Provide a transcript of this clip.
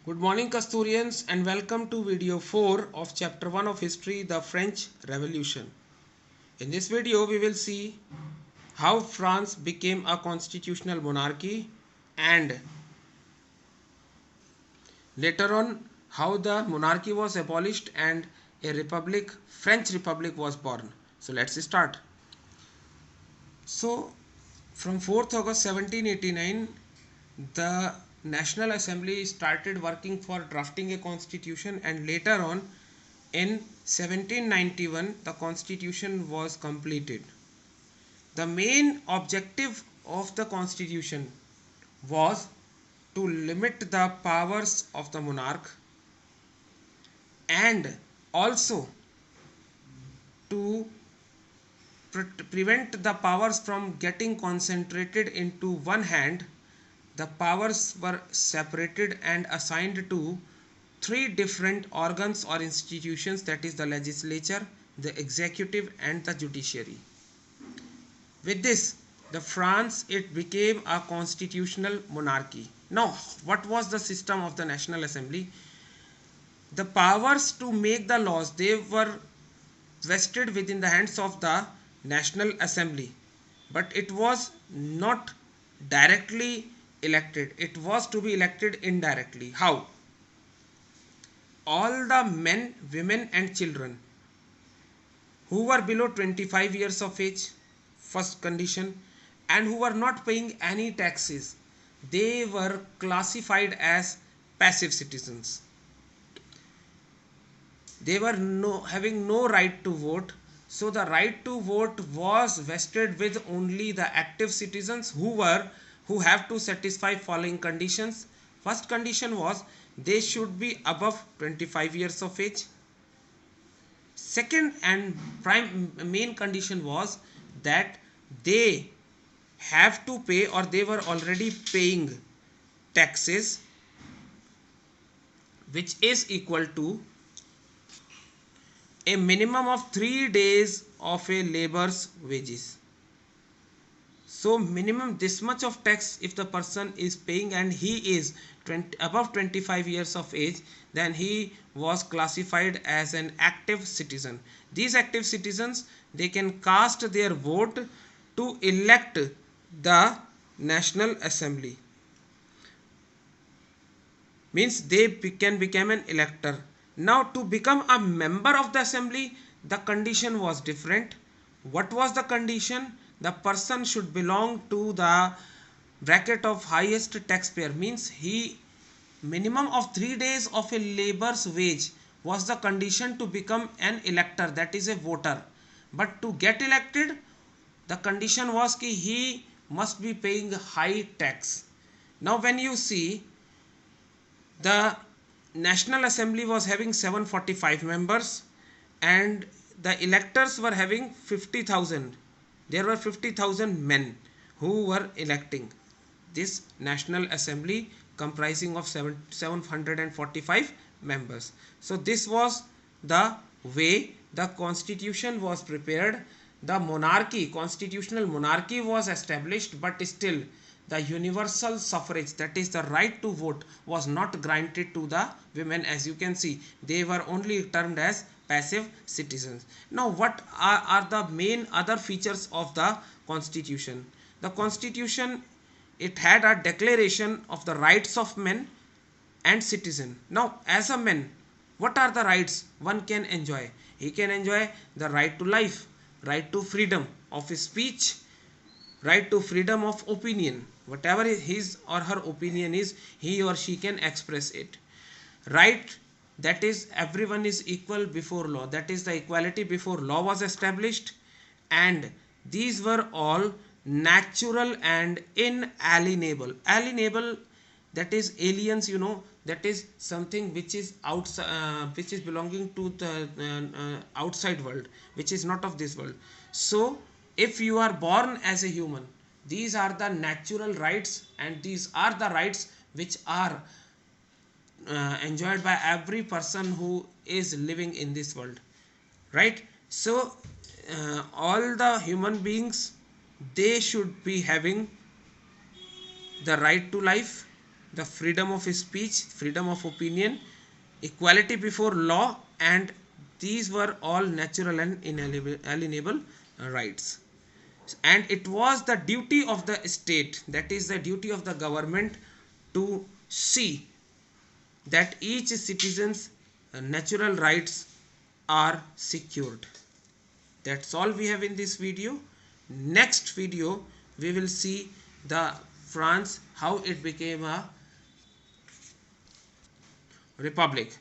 Good morning, Kasturians, and welcome to video 4 of chapter 1 of history, the French Revolution. In this video, we will see how France became a constitutional monarchy and later on how the monarchy was abolished and a republic, French Republic, was born. So let's start. So from 4th August 1789, the National Assembly started working for drafting a constitution, and later on in 1791 the constitution was completed. The main objective of the constitution was to limit the powers of the monarch and also to prevent the powers from getting concentrated into one hand. The powers were separated and assigned to three different organs or institutions, that is the legislature, the executive and the judiciary. With this, the France, it became a constitutional monarchy. Now, what was the system of the National Assembly? The powers to make the laws, they were vested within the hands of the National Assembly, but it was not directly elected. It was to be elected indirectly. How? All the men, women and children who were below 25 years of age, first condition, and who were not paying any taxes, they were classified as passive citizens. They were having no right to vote. So the right to vote was vested with only the active citizens who have to satisfy following conditions. First condition was they should be above 25 years of age. Second and main condition was that they have to pay, or they were already paying taxes, which is equal to a minimum of 3 days of a labor's wages. So minimum this much of tax if the person is paying and he is above 25 years of age, then he was classified as an active citizen. These active citizens, they can cast their vote to elect the National Assembly. Means they can become an elector. Now to become a member of the assembly, the condition was different. What was the condition? The person should belong to the bracket of highest taxpayer. Means he minimum of 3 days of a labor's wage was the condition to become an elector, that is a voter. But to get elected, the condition was that he must be paying high tax. Now when you see, the National Assembly was having 745 members and the electors were having 50,000. There were 50,000 men who were electing this National Assembly, comprising of 745 members. So this was the way the constitution was prepared. The monarchy, constitutional monarchy, was established, but still the universal suffrage, that is the right to vote, was not granted to the women. As you can see, they were only termed as passive citizens. Now what are the main other features of the constitution? The constitution, it had a declaration of the rights of men and citizen. Now as a man, what are the rights one can enjoy? He can enjoy the right to life, right to freedom of speech, right to freedom of opinion. Whatever his or her opinion is, he or she can express it. Right, that is everyone is equal before law, that is the equality before law was established, and these were all natural and inalienable. Alienable, that is aliens, that is something which is outside, which is belonging to the outside world, which is not of this world. So if you are born as a human, these are the natural rights, and these are the rights which are enjoyed by every person who is living in this world, right? So all the human beings, they should be having the right to life, the freedom of speech, freedom of opinion, equality before law, and these were all natural and inalienable rights. And it was the duty of the state, that is the duty of the government, to see that each citizen's natural rights are secured. That's all we have in this video. Next video we will see the France, how it became a republic.